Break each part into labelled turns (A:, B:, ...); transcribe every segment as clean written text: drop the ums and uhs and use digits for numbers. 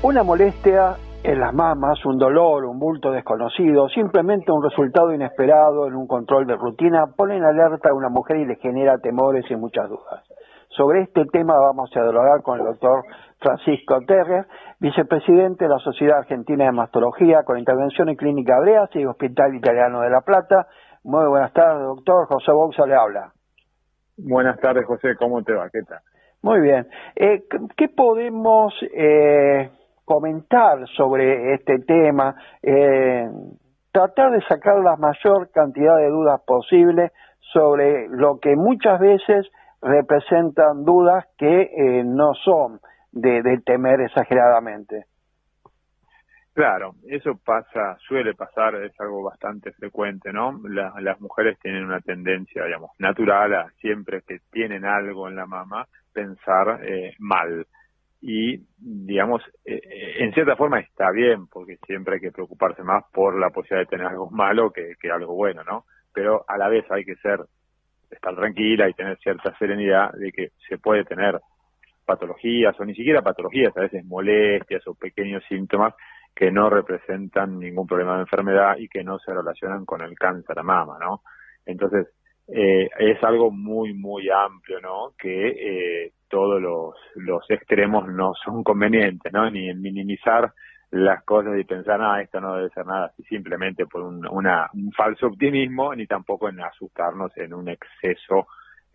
A: Una molestia en las mamas, un dolor, un bulto desconocido, simplemente un resultado inesperado en un control de rutina, pone en alerta a una mujer y le genera temores y muchas dudas. Sobre este tema vamos a dialogar con el doctor Francisco Terrer, vicepresidente de la Sociedad Argentina de Mastología, con intervención en Clínica Breas y Hospital Italiano de La Plata. Muy buenas tardes, doctor. José Bouza le habla.
B: Buenas tardes, José. ¿Cómo te va? ¿Qué tal?
A: Muy bien. ¿Qué podemos comentar sobre este tema? Tratar de sacar la mayor cantidad de dudas posible sobre lo que muchas veces representan dudas que no son de temer exageradamente.
B: Claro, eso suele pasar, es algo bastante frecuente, ¿no? Las mujeres tienen una tendencia, digamos, natural a siempre que tienen algo en la mama, pensar mal. Y, digamos, en cierta forma está bien, porque siempre hay que preocuparse más por la posibilidad de tener algo malo que algo bueno, ¿no? Pero a la vez hay que estar tranquila y tener cierta serenidad de que se puede tener patologías, o ni siquiera patologías, a veces molestias o pequeños síntomas que no representan ningún problema de enfermedad y que no se relacionan con el cáncer de mama, ¿no? Entonces, es algo muy, muy amplio, ¿no? Que todos los extremos no son convenientes, ¿no? Ni en minimizar las cosas y pensar, esto no debe ser nada así, simplemente por un falso optimismo, ni tampoco en asustarnos en un exceso,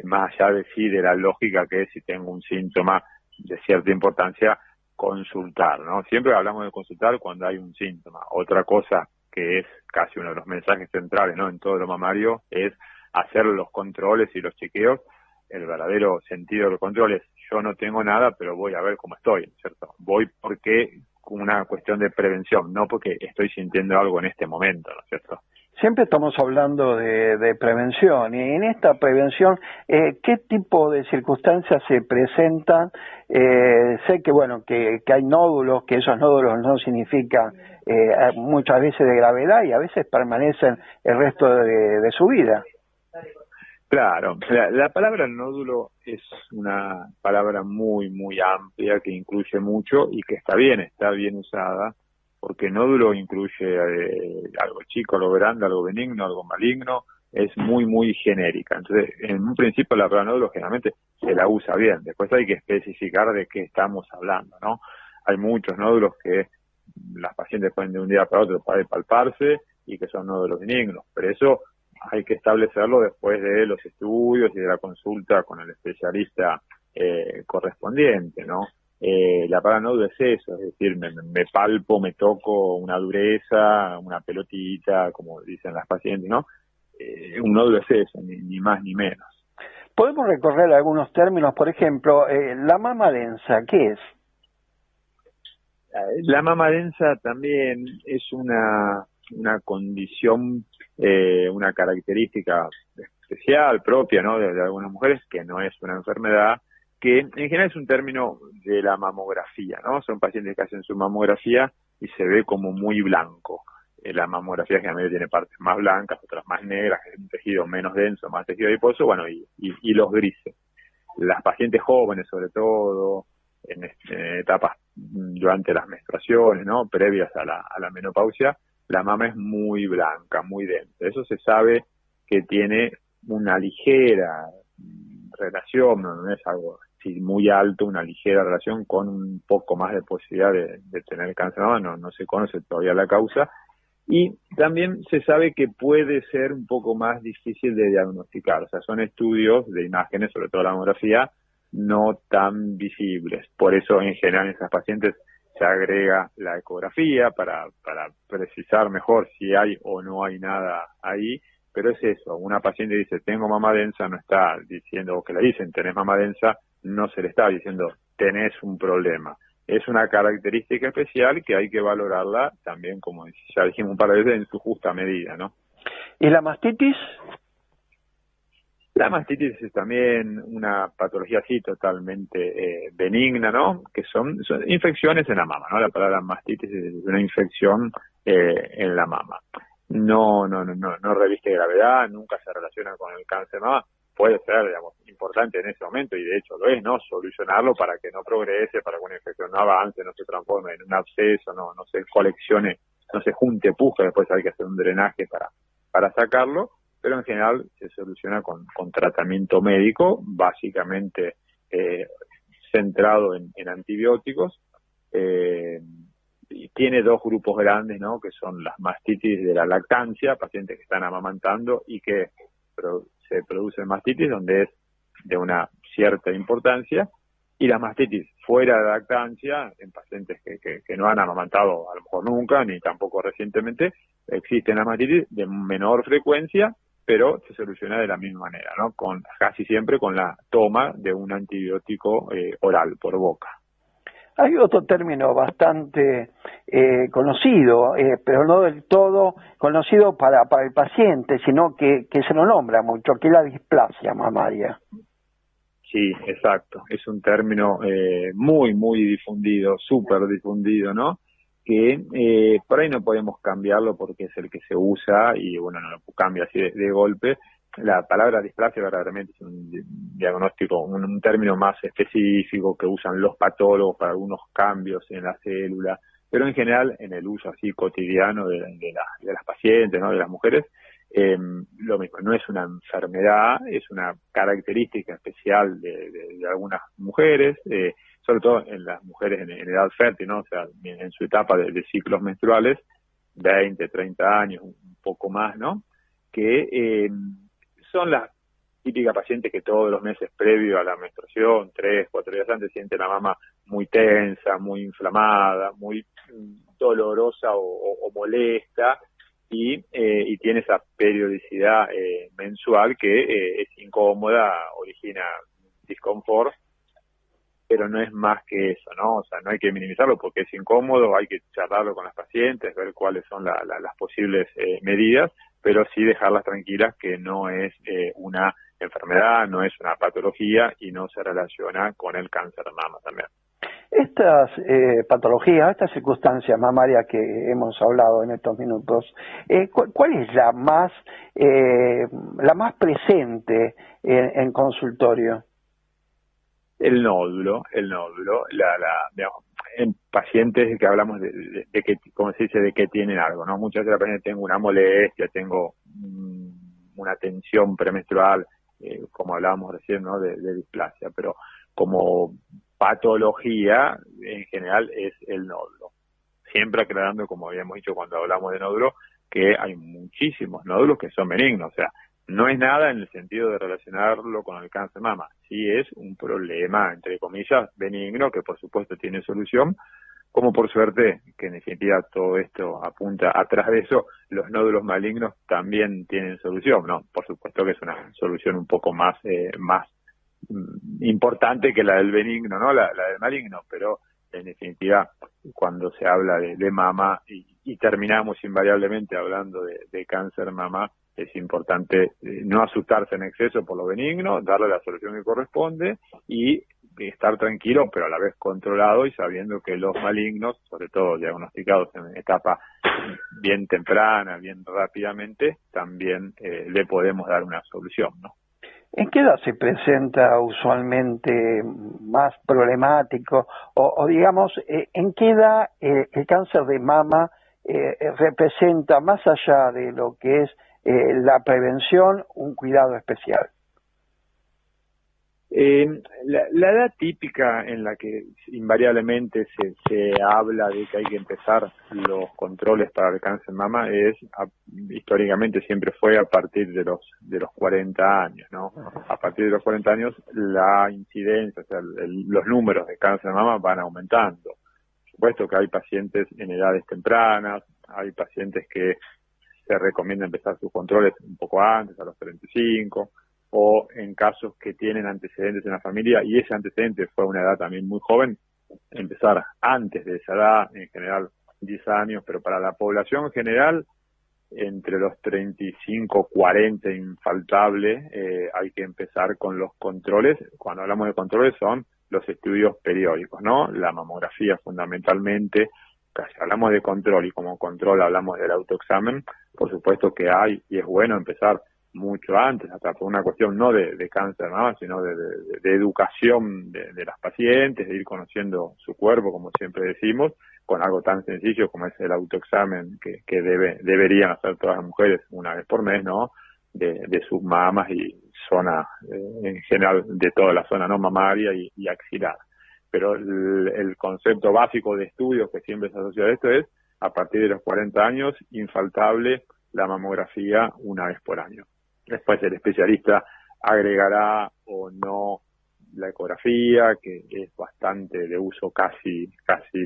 B: más allá de sí, de la lógica que es si tengo un síntoma de cierta importancia, consultar, ¿no? Siempre hablamos de consultar cuando hay un síntoma. Otra cosa que es casi uno de los mensajes centrales, ¿no? En todo lo mamario es hacer los controles y los chequeos. El verdadero sentido del control es yo no tengo nada, pero voy a ver cómo estoy, ¿cierto? Voy porque una cuestión de prevención, no porque estoy sintiendo algo en este momento, ¿no es cierto?
A: Siempre estamos hablando de prevención y en esta prevención, ¿qué tipo de circunstancias se presentan? Sé que bueno que hay nódulos, que esos nódulos no significan muchas veces de gravedad y a veces permanecen el resto de su vida.
B: Claro, la palabra nódulo es una palabra muy, muy amplia que incluye mucho y que está bien usada, porque nódulo incluye algo chico, algo grande, algo benigno, algo maligno, es muy, muy genérica. Entonces, en un principio la palabra nódulo generalmente se la usa bien, después hay que especificar de qué estamos hablando, ¿no? Hay muchos nódulos que las pacientes pueden de un día para otro palparse y que son nódulos benignos, pero eso hay que establecerlo después de los estudios y de la consulta con el especialista correspondiente, ¿no? La palabra nódulo es eso, es decir, me palpo, me toco una dureza, una pelotita, como dicen las pacientes, ¿no? Un nódulo es eso, ni más ni menos.
A: Podemos recorrer algunos términos, por ejemplo, la mama densa, ¿qué es?
B: La mama densa también es una condición, una característica especial, propia, ¿no? De algunas mujeres, que no es una enfermedad, que en general es un término de la mamografía, ¿no? Son pacientes que hacen su mamografía y se ve como muy blanco. La mamografía generalmente tiene partes más blancas, otras más negras, un tejido menos denso, más tejido adiposo, bueno, y los grises. Las pacientes jóvenes, sobre todo, en etapas durante las menstruaciones, ¿no? Previas a la menopausia, la mama es muy blanca, muy densa. Eso se sabe que tiene una ligera relación, no es algo así muy alto, una ligera relación con un poco más de posibilidad de tener cáncer de mama, no se conoce todavía la causa. Y también se sabe que puede ser un poco más difícil de diagnosticar, o sea, son estudios de imágenes, sobre todo la mamografía, no tan visibles. Por eso, en general, en esas pacientes se agrega la ecografía para precisar mejor si hay o no hay nada ahí, pero es eso, una paciente dice, tengo mama densa, no está diciendo, o que le dicen, tenés mama densa, no se le está diciendo, tenés un problema. Es una característica especial que hay que valorarla también, como ya dijimos un par de veces, en su justa medida, ¿no?
A: ¿Y la mastitis?
B: La mastitis es también una patología así totalmente benigna, ¿no? Que son infecciones en la mama, ¿no? La palabra mastitis es una infección en la mama. No reviste gravedad, nunca se relaciona con el cáncer de mama. puede ser, digamos, importante en ese momento, y de hecho lo es, ¿no? Solucionarlo para que no progrese, para que una infección no avance, no se transforme en un absceso, no se coleccione, no se junte pus, después hay que hacer un drenaje para sacarlo, pero en general se soluciona con tratamiento médico, básicamente centrado en antibióticos. Y tiene dos grupos grandes, ¿no? Que son las mastitis de la lactancia, pacientes que están amamantando y que se produce mastitis, donde es de una cierta importancia, y la mastitis fuera de lactancia, en pacientes que no han amamantado a lo mejor nunca, ni tampoco recientemente, existe la mastitis de menor frecuencia, pero se soluciona de la misma manera, ¿no? Casi siempre con la toma de un antibiótico oral, por boca.
A: Hay otro término bastante conocido, pero no del todo conocido para el paciente, sino que se lo nombra mucho, que es la displasia mamaria.
B: Sí, exacto. Es un término muy, muy difundido, súper difundido, ¿no? Que por ahí no podemos cambiarlo porque es el que se usa y, bueno, no lo cambia así de golpe. La palabra displasia verdaderamente es un diagnóstico, un término más específico que usan los patólogos para algunos cambios en la célula, pero en general en el uso así cotidiano de las pacientes, ¿no? De las mujeres, lo mismo, no es una enfermedad, es una característica especial de algunas mujeres, sobre todo en las mujeres en edad fértil, ¿no? O sea, en su etapa de ciclos menstruales, 20, 30 años, un poco más, ¿no? Que son las típicas pacientes que todos los meses previo a la menstruación, 3, 4 días antes, sienten la mama muy tensa, muy inflamada, muy dolorosa o molesta, y tiene esa periodicidad mensual que es incómoda, origina disconfort, pero no es más que eso, ¿no? O sea, no hay que minimizarlo porque es incómodo, hay que charlarlo con las pacientes, ver cuáles son las posibles medidas, pero sí dejarlas tranquilas que no es una enfermedad, no es una patología y no se relaciona con el cáncer de mama también.
A: Estas patologías, estas circunstancias mamarias que hemos hablado en estos minutos, ¿cuál es la más presente en consultorio?
B: El nódulo, digamos, en pacientes que hablamos de que, como se dice, de que tienen algo, ¿no? Muchas veces la paciente tengo una molestia, tengo una tensión premenstrual, como hablábamos recién, ¿no? De displasia, pero como patología, en general, es el nódulo. Siempre aclarando, como habíamos dicho cuando hablamos de nódulo, que hay muchísimos nódulos que son benignos, o sea, no es nada en el sentido de relacionarlo con el cáncer de mama. Sí es un problema, entre comillas, benigno, que por supuesto tiene solución, como por suerte, que en definitiva todo esto apunta atrás de eso, los nódulos malignos también tienen solución, ¿no? Por supuesto que es una solución un poco más importante que la del benigno, ¿no? La del maligno, pero en definitiva, cuando se habla de mama y terminamos invariablemente hablando de cáncer mama, es importante no asustarse en exceso por lo benigno, darle la solución que corresponde y estar tranquilo, pero a la vez controlado y sabiendo que los malignos, sobre todo diagnosticados en etapa bien temprana, bien rápidamente, también le podemos dar una solución, ¿no?
A: ¿En qué edad se presenta usualmente más problemático? O digamos, ¿en qué edad el cáncer de mama representa, más allá de lo que es la prevención, un cuidado especial?
B: La edad típica en la que invariablemente se habla de que hay que empezar los controles para el cáncer de mama es, históricamente siempre fue a partir de los 40 años, ¿no? A partir de los 40 años la incidencia, o sea, los números de cáncer de mama van aumentando. Por supuesto que hay pacientes en edades tempranas, hay pacientes que se recomienda empezar sus controles un poco antes, a los 35, o en casos que tienen antecedentes en la familia y ese antecedente fue a una edad también muy joven, empezar antes de esa edad, en general 10 años, pero para la población en general, entre los 35, 40 infaltable, hay que empezar con los controles. Cuando hablamos de controles son los estudios periódicos, ¿no? La mamografía fundamentalmente, casi hablamos de control y como control hablamos del autoexamen, por supuesto que hay y es bueno empezar mucho antes, hasta por una cuestión no de cáncer de mama, sino de educación de las pacientes, de ir conociendo su cuerpo, como siempre decimos, con algo tan sencillo como es el autoexamen que deberían hacer todas las mujeres una vez por mes, ¿no? De sus mamas y zona, en general, de toda la zona no mamaria y axilar. Pero el concepto básico de estudios que siempre se asocia a esto es, a partir de los 40 años, infaltable la mamografía una vez por año. Después el especialista agregará o no la ecografía, que es bastante de uso casi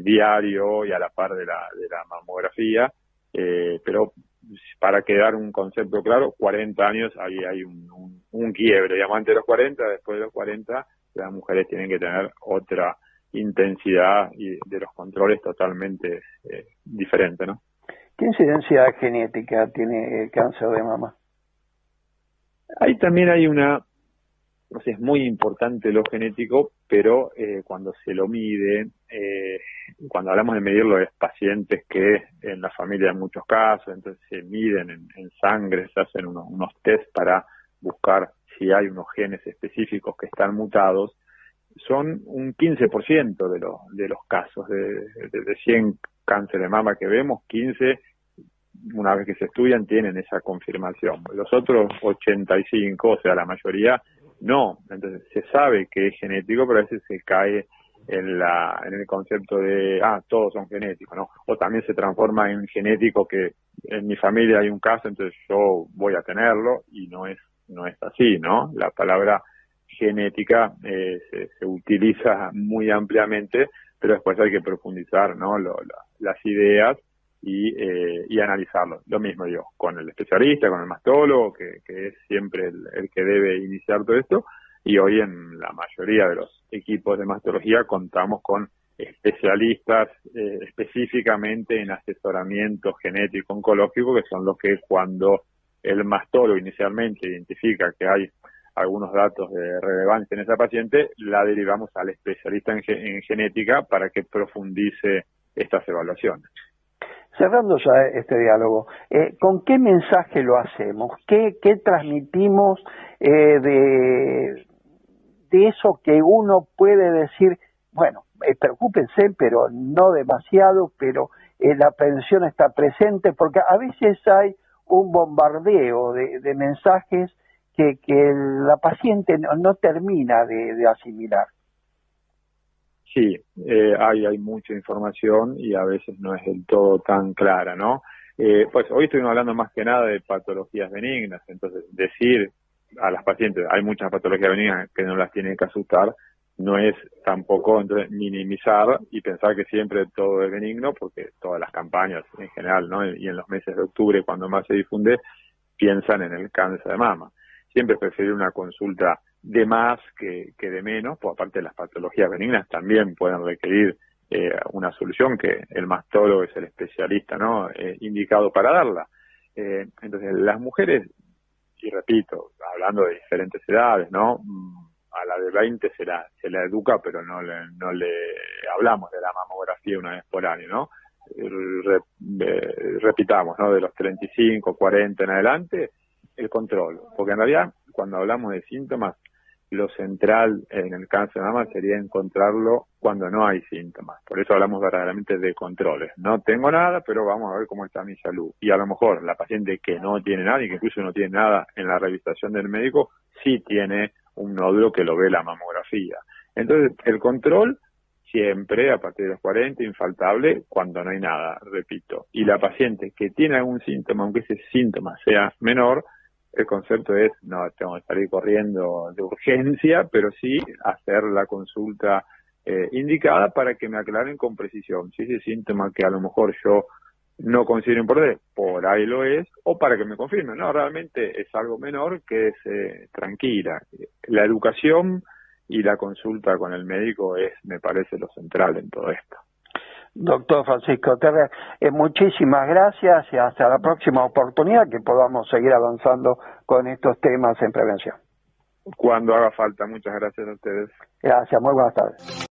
B: diario y a la par de la mamografía, pero para quedar un concepto claro, 40 años, ahí hay un quiebre, digamos, antes de los 40, después de los 40, las mujeres tienen que tener otra intensidad y de los controles totalmente diferente, ¿no?
A: ¿Qué incidencia genética tiene el cáncer de mama?
B: Ahí también hay es muy importante lo genético, pero cuando se lo mide, cuando hablamos de medirlo es pacientes que en la familia en muchos casos, entonces se miden en sangre, se hacen unos test para buscar si hay unos genes específicos que están mutados, son un 15% de los casos, de 100 cáncer de mama que vemos, 15, una vez que se estudian, tienen esa confirmación. Los otros 85, o sea, la mayoría, no. Entonces, se sabe que es genético, pero a veces se cae en el concepto de, todos son genéticos, ¿no? O también se transforma en genético que en mi familia hay un caso, entonces yo voy a tenerlo, y no es así, ¿no? La palabra genética se utiliza muy ampliamente, pero después hay que profundizar, ¿no? Las ideas y analizarlo. Lo mismo digo, con el especialista, con el mastólogo, que es siempre el que debe iniciar todo esto, y hoy en la mayoría de los equipos de mastología contamos con especialistas específicamente en asesoramiento genético oncológico, que son los que cuando el mastólogo inicialmente identifica que hay algunos datos de relevancia en esa paciente, la derivamos al especialista en genética para que profundice estas evaluaciones.
A: Cerrando ya este diálogo, ¿con qué mensaje lo hacemos? ¿Qué transmitimos de eso que uno puede decir, bueno, preocúpense, pero no demasiado, pero la prevención está presente? Porque a veces hay un bombardeo de mensajes que la paciente no termina de asimilar.
B: Sí, hay mucha información y a veces no es del todo tan clara, ¿no? Pues hoy estuvimos hablando más que nada de patologías benignas, entonces decir a las pacientes, hay muchas patologías benignas que no las tienen que asustar, no es tampoco entonces minimizar y pensar que siempre todo es benigno, porque todas las campañas en general, ¿no? Y en los meses de octubre, cuando más se difunde, piensan en el cáncer de mama. Siempre preferir una consulta de más que de menos, pues aparte de las patologías benignas también pueden requerir una solución que el mastólogo es el especialista, ¿no? Indicado para darla. Entonces las mujeres, y repito, hablando de diferentes edades, ¿no? A la de 20 se la educa, pero no le hablamos de la mamografía una vez por año, ¿no? Repitamos, ¿no? De los 35, 40 en adelante, el control, porque en realidad cuando hablamos de síntomas, lo central en el cáncer de mama sería encontrarlo cuando no hay síntomas. Por eso hablamos verdaderamente de controles. No tengo nada, pero vamos a ver cómo está mi salud. Y a lo mejor la paciente que no tiene nada y que incluso no tiene nada en la revisación del médico, sí tiene un nódulo que lo ve la mamografía. Entonces, el control siempre a partir de los 40, infaltable, cuando no hay nada, repito. Y la paciente que tiene algún síntoma, aunque ese síntoma sea menor, el concepto es, no tengo que salir corriendo de urgencia, pero sí hacer la consulta indicada para que me aclaren con precisión si ese síntoma que a lo mejor yo no considero importante, por ahí lo es, o para que me confirmen, no, realmente es algo menor, que es tranquila. La educación y la consulta con el médico es, me parece, lo central en todo esto.
A: Doctor Francisco Terrer, muchísimas gracias y hasta la próxima oportunidad que podamos seguir avanzando con estos temas en prevención.
B: Cuando haga falta. Muchas gracias a ustedes.
A: Gracias, muy buenas tardes.